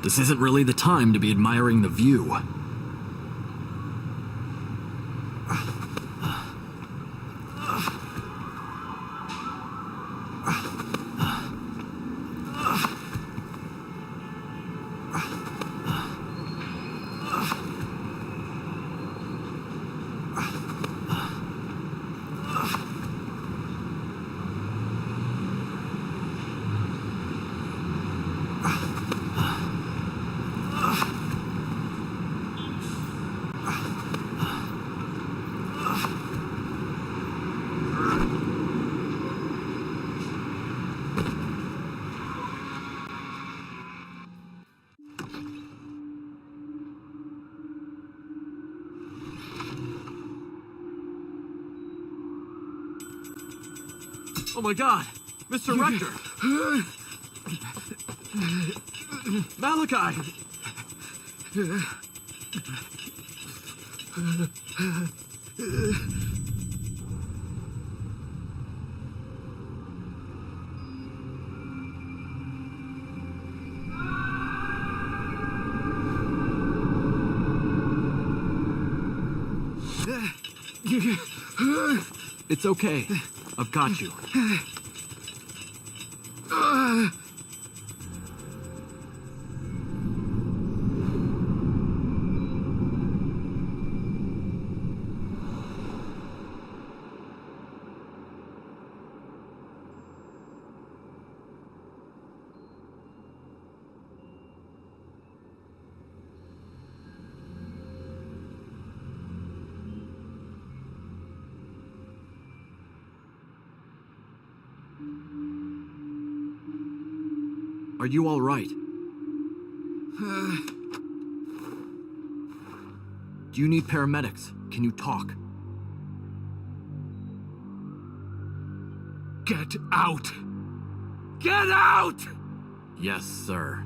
This isn't really the time to be admiring the view. Oh my God! Mr. Rector! Malachi! It's okay. I've got you. Are you all right? Do you need paramedics? Can you talk? Get out! Get out! Yes, sir.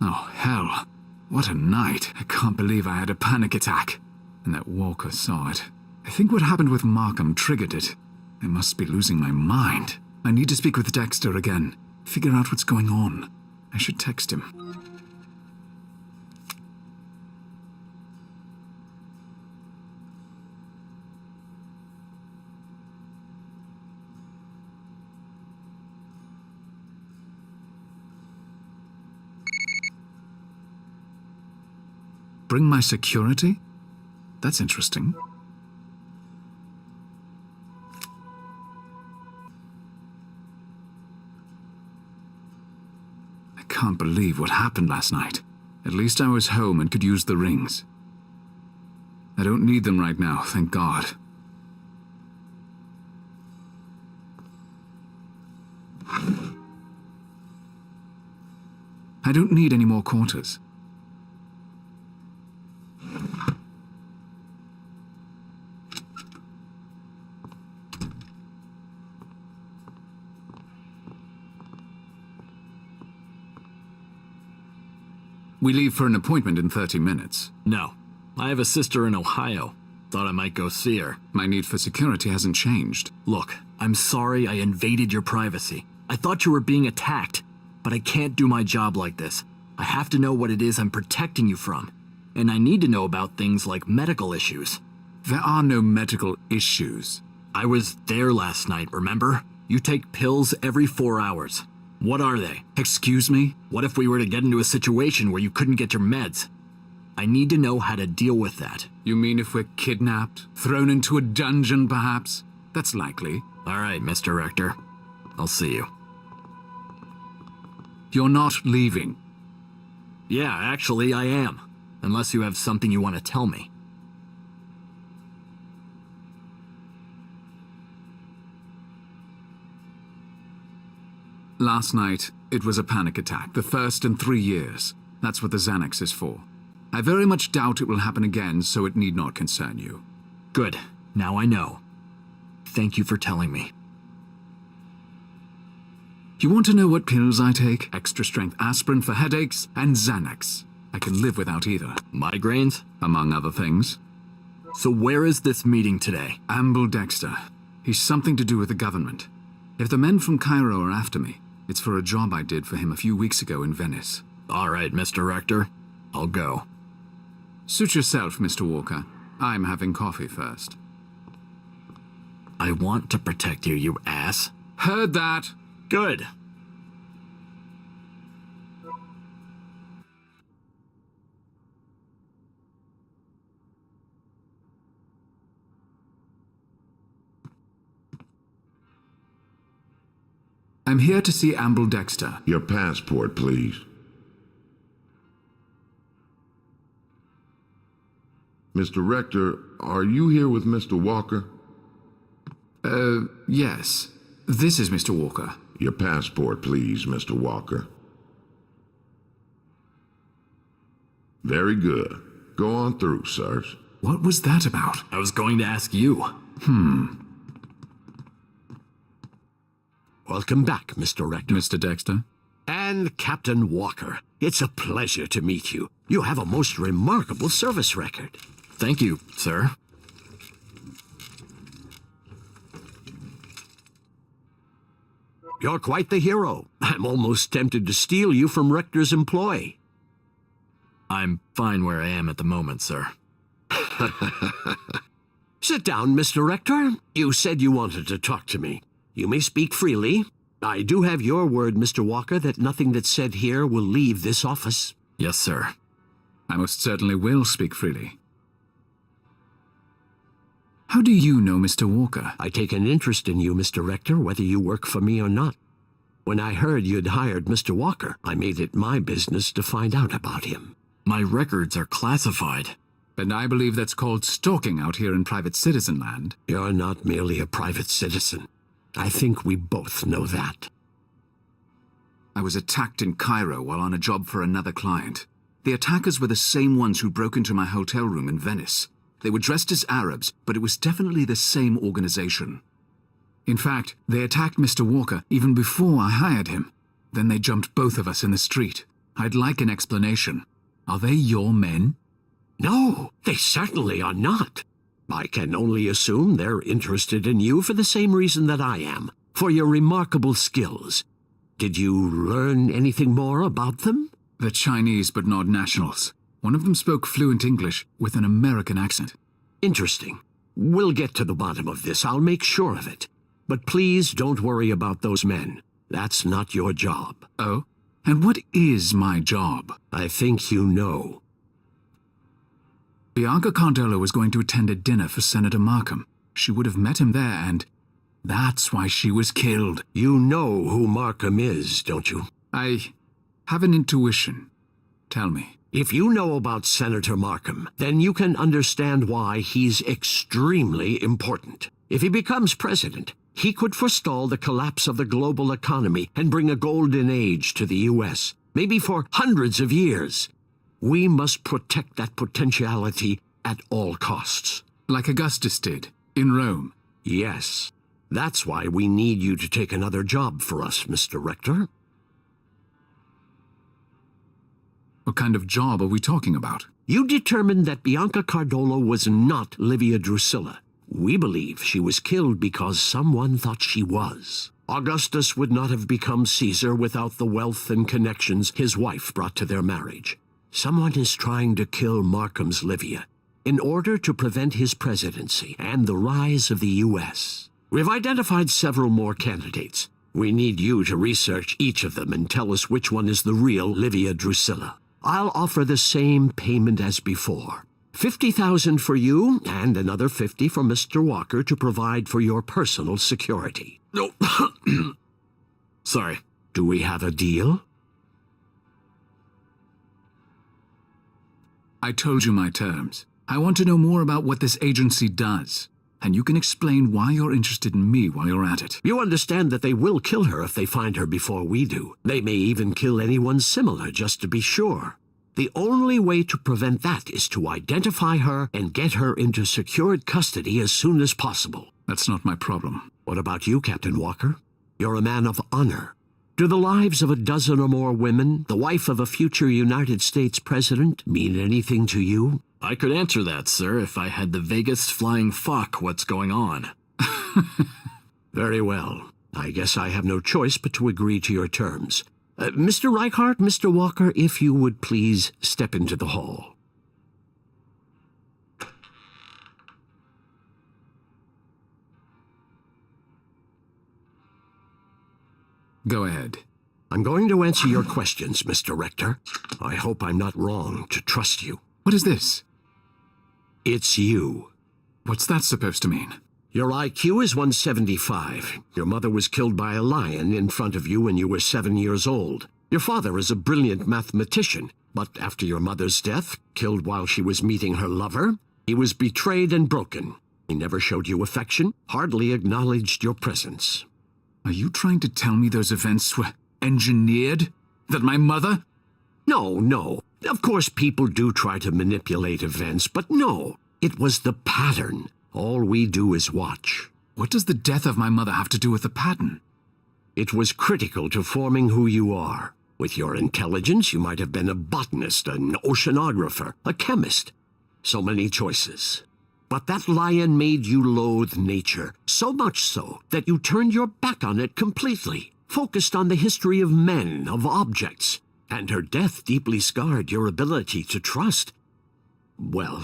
Oh, hell. What a night. I can't believe I had a panic attack. And that Walker saw it. I think what happened with Markham triggered it. I must be losing my mind. I need to speak with Dexter again. Figure out what's going on. I should text him. Bring my security? That's interesting. I can't believe what happened last night. At least I was home and could use the rings. I don't need them right now, thank God. I don't need any more quarters. We leave for an appointment in 30 minutes. No. I have a sister in Ohio. Thought I might go see her. My need for security hasn't changed. Look, I'm sorry I invaded your privacy. I thought you were being attacked, but I can't do my job like this. I have to know what it is I'm protecting you from. And I need to know about things like medical issues. There are no medical issues. I was there last night, remember? You take pills every 4 hours. What are they? Excuse me? What if we were to get into a situation where you couldn't get your meds? I need to know how to deal with that. You mean if we're kidnapped? Thrown into a dungeon, perhaps? That's likely. All right, Mr. Rector. I'll see you. You're not leaving. Yeah, actually, I am. Unless you have something you want to tell me. Last night, it was a panic attack, the first in 3 years. That's what the Xanax is for. I very much doubt it will happen again, so it need not concern you. Good. Now I know. Thank you for telling me. You want to know what pills I take? Extra strength aspirin for headaches and Xanax. I can live without either. Migraines? Among other things. So where is this meeting today? Amble Dexter. He's something to do with the government. If the men from Cairo are after me, it's for a job I did for him a few weeks ago in Venice. All right, Mr. Rector. I'll go. Suit yourself, Mr. Walker. I'm having coffee first. I want to protect you, you ass. Heard that. Good. I'm here to see Amble Dexter. Your passport, please. Mr. Rector, are you here with Mr. Walker? Yes. This is Mr. Walker. Your passport, please, Mr. Walker. Very good. Go on through, sirs. What was that about? I was going to ask you. Welcome back, Mr. Rector. Mr. Dexter? And Captain Walker. It's a pleasure to meet you. You have a most remarkable service record. Thank you, sir. You're quite the hero. I'm almost tempted to steal you from Rector's employ. I'm fine where I am at the moment, sir. Sit down, Mr. Rector. You said you wanted to talk to me. You may speak freely. I do have your word, Mr. Walker, that nothing that's said here will leave this office. Yes, sir. I most certainly will speak freely. How do you know Mr. Walker? I take an interest in you, Mr. Rector, whether you work for me or not. When I heard you'd hired Mr. Walker, I made it my business to find out about him. My records are classified. And I believe that's called stalking out here in private citizen land. You're not merely a private citizen. I think we both know that. I was attacked in Cairo while on a job for another client. The attackers were the same ones who broke into my hotel room in Venice. They were dressed as Arabs, but it was definitely the same organization. In fact, they attacked Mr. Walker even before I hired him. Then they jumped both of us in the street. I'd like an explanation. Are they your men? No, they certainly are not. I can only assume they're interested in you for the same reason that I am, for your remarkable skills. Did you learn anything more about them? They're Chinese but not nationals. One of them spoke fluent English with an American accent. Interesting. We'll get to the bottom of this. I'll make sure of it. But please don't worry about those men. That's not your job. Oh? And what is my job? I think you know. Bianca Cardolo was going to attend a dinner for Senator Markham. She would have met him there, and that's why she was killed. You know who Markham is, don't you? I have an intuition. Tell me. If you know about Senator Markham, then you can understand why he's extremely important. If he becomes president, he could forestall the collapse of the global economy and bring a golden age to the U.S., maybe for hundreds of years. We must protect that potentiality at all costs. Like Augustus did, in Rome. Yes. That's why we need you to take another job for us, Mr. Rector. What kind of job are we talking about? You determined that Bianca Cardolo was not Livia Drusilla. We believe she was killed because someone thought she was. Augustus would not have become Caesar without the wealth and connections his wife brought to their marriage. Someone is trying to kill Markham's Livia in order to prevent his presidency and the rise of the U.S. We've identified several more candidates. We need you to research each of them and tell us which one is the real Livia Drusilla. I'll offer the same payment as before. $50,000 for you and another $50 for Mr. Walker to provide for your personal security. No. Sorry. Do we have a deal? I told you my terms. I want to know more about what this agency does. And you can explain why you're interested in me while you're at it. You understand that they will kill her if they find her before we do. They may even kill anyone similar just to be sure. The only way to prevent that is to identify her and get her into secured custody as soon as possible. That's not my problem. What about you, Captain Walker? You're a man of honor. Do the lives of a dozen or more women, the wife of a future United States president, mean anything to you? I could answer that, sir, if I had the vaguest flying fuck what's going on. Very well. I guess I have no choice but to agree to your terms. Mr. Reichart, Mr. Walker, if you would please step into the hall. Go ahead. I'm going to answer your questions, Mr. Rector. I hope I'm not wrong to trust you. What is this? It's you. What's that supposed to mean? Your IQ is 175. Your mother was killed by a lion in front of you when you were 7 years old. Your father is a brilliant mathematician, but after your mother's death, killed while she was meeting her lover, he was betrayed and broken. He never showed you affection, hardly acknowledged your presence. Are you trying to tell me those events were engineered? That my mother? No. Of course, people do try to manipulate events, but no. It was the pattern. All we do is watch. What does the death of my mother have to do with the pattern? It was critical to forming who you are. With your intelligence, you might have been a botanist, an oceanographer, a chemist. So many choices. But that lion made you loathe nature, so much so that you turned your back on it completely, focused on the history of men, of objects, and her death deeply scarred your ability to trust. Well...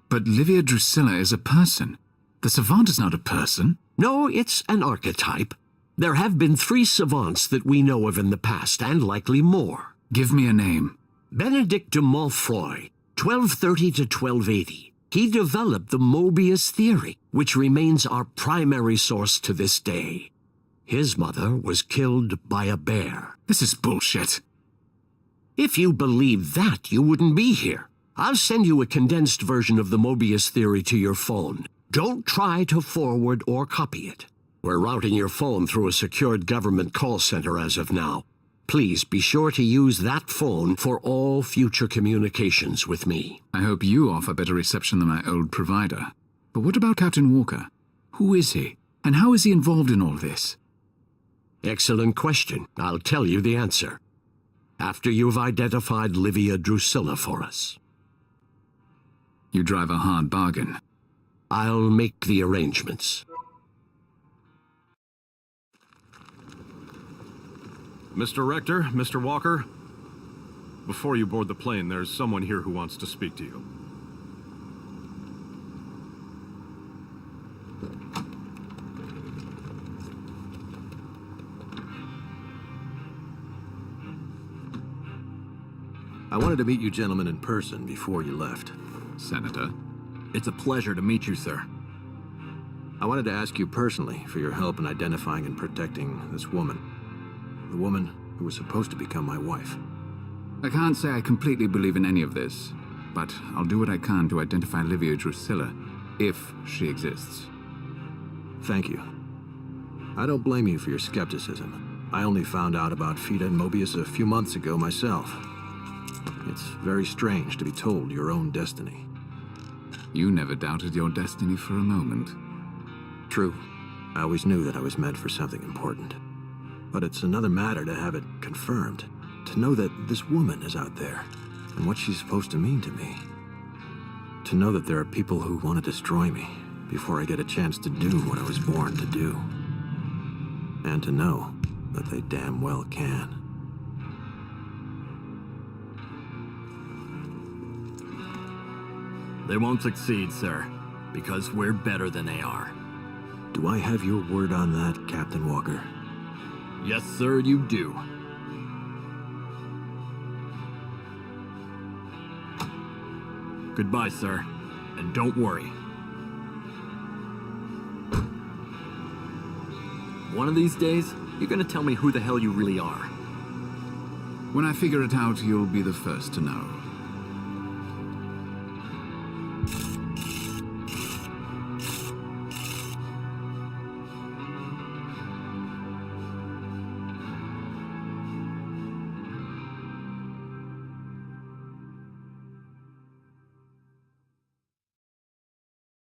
But Livia Drusilla is a person. The savant is not a person. No, it's an archetype. There have been 3 savants that we know of in the past, and likely more. Give me a name. Benedict de Montfroy, 1230 to 1280. He developed the Moebius theory, which remains our primary source to this day. His mother was killed by a bear. This is bullshit. If you believed that, you wouldn't be here. I'll send you a condensed version of the Moebius theory to your phone. Don't try to forward or copy it. We're routing your phone through a secured government call center as of now. Please be sure to use that phone for all future communications with me. I hope you offer better reception than my old provider. But what about Captain Walker? Who is he? And how is he involved in all this? Excellent question. I'll tell you the answer. After you've identified Livia Drusilla for us. You drive a hard bargain. I'll make the arrangements. Mr. Rector, Mr. Walker, before you board the plane, there's someone here who wants to speak to you. I wanted to meet you gentlemen in person before you left. Senator. It's a pleasure to meet you, sir. I wanted to ask you personally for your help in identifying and protecting this woman. The woman who was supposed to become my wife. I can't say I completely believe in any of this, but I'll do what I can to identify Livia Drusilla, if she exists. Thank you. I don't blame you for your skepticism. I only found out about Fida and Moebius a few months ago myself. It's very strange to be told your own destiny. You never doubted your destiny for a moment. True. I always knew that I was meant for something important. But it's another matter to have it confirmed. To know that this woman is out there, and what she's supposed to mean to me. To know that there are people who want to destroy me before I get a chance to do what I was born to do. And to know that they damn well can. They won't succeed, sir, because we're better than they are. Do I have your word on that, Captain Walker? Yes, sir, you do. Goodbye, sir, and don't worry. One of these days, you're gonna tell me who the hell you really are. When I figure it out, you'll be the first to know.